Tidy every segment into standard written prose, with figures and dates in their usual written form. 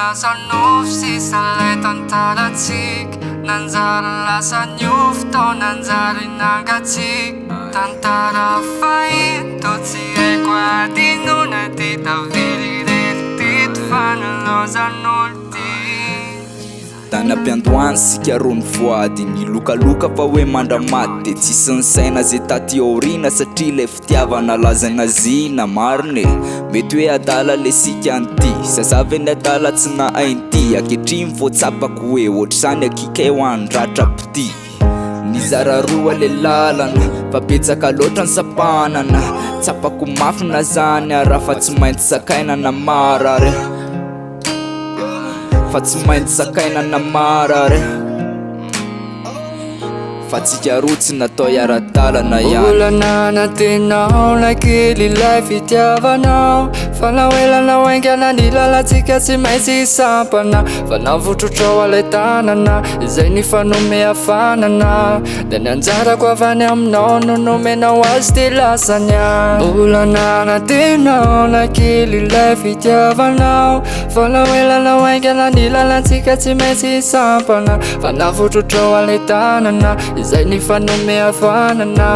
lasa nofy sisa lay tantaratsika nanjary lasa niofy tao nanjary nangatsika tantara fahiny tao tsy haiko adinona ty tavily rery teto fanolozan'olo ty tany ampiandohany sika rony voady nilokaloka fa hoe mandramaty de tsisy ny saina zay taty aorina satria le fitiavana lazana zina marine mety hoe adala le sika anty sazavy ny adala tsy na ainty akehitriny voatsapako hoe ohatr'izany akika eo andratrapity nizara roa le lalana fapetsaka loatra ny sapanana tsapako mafina zany raha fa tsy maintsy sakainana marare fa tsy maintsy sakainana marare fa tsika roa tsy natao iara-dalana ihany olana anatenao na kely ilay fitiavanao fa nahoelana oaingana ny lalantsika tsy maintsy isampana fa navotrotrao alay tanana izay ny fanome hafanana dia ny anjarako avy any aminao no nomenao azy ty lasany any olana anatenao na kely ilay fitiavanao fa nahoelana oaingana ny lalantsika tsy maintsy isampana fa navotrotrao alay tanana izay ny fanome hafanana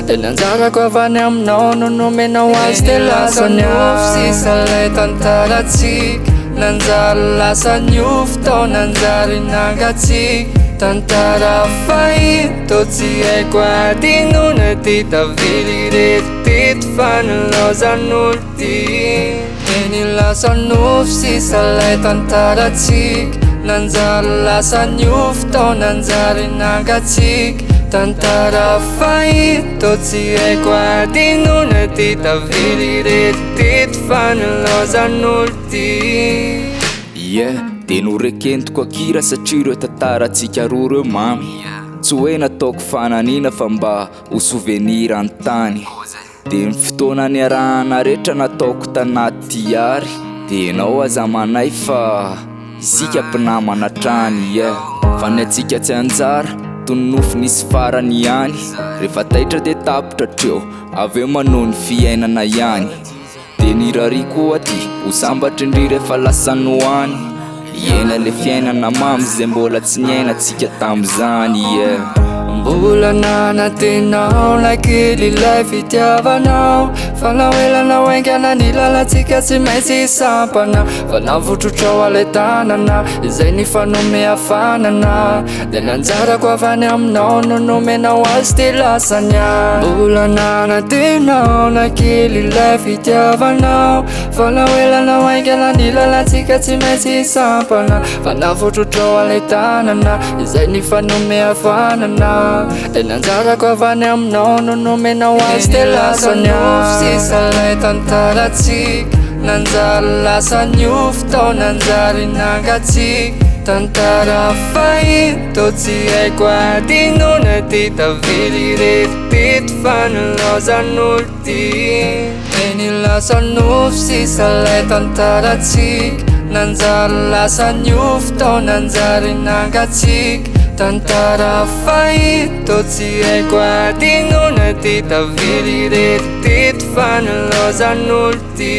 dia ny anjarako avy any aminao no nomenao azy ty lasany any sisa lay tantaratsika nanjary lasa niofy tao nanjary nangatsika tantara fahiny tao tsy haiko adinona ty tavily rery teto fanolozan'olo ty eny lasa nofy sisa lay tantaratsika nanjary lasa niofy tao nanjary nangatsika tantara fahiny tao tsy haiko adinona ty tavily rery teto fanolozan'olo ty de norekentiko akira satria ireo tantaratsika roa reo mamy tsy hoe nataoko fananina fa mba ho souvenir an-tany de ny fotoana ny arahana rehetra nataoko tanaty ary de enao aza manay fa isika mpinamana trany fa ny atsika tsy anjara tononofo nisy farany ihany rehefa taitra de tapotra treo avy eo manao ny fiainana ihany de nirariko aty ho sambatry indry rehefa lasanoany iena le fiainana mamy zay mbola tsy niainatsika tam'izany olana anatenao na kely ilay fitiavanao fa nahoelana oaingana ny lalantsika tsy maintsy isampana fa navotrotrao alay tanana izay ny fanome hafanana dia ny anjarako avy any aminao no nomenao azy ty lasany any olana anatenao na kely ilay fitiavanao fa nahoelana oaingana ny lalantsika tsy maintsy isampana fa navotrotrao alay tanana izay ny fanome hafanana dia ny anjarako avy any aminao no nomenao azy ty lasany any sisa lay tantaratsika nanjary lasa niofy tao nanjary nangatsika tantara fahiny tao tsy haiko adinona ty tavily rery teto fanolozan'olo ty eny lasa nofy sisa lay tantaratsika nanjary lasa niofy tao nanjary nangatsika tantara fahiny tao tsy haiko adinona ty tavily rery teto fanolozan'olo ty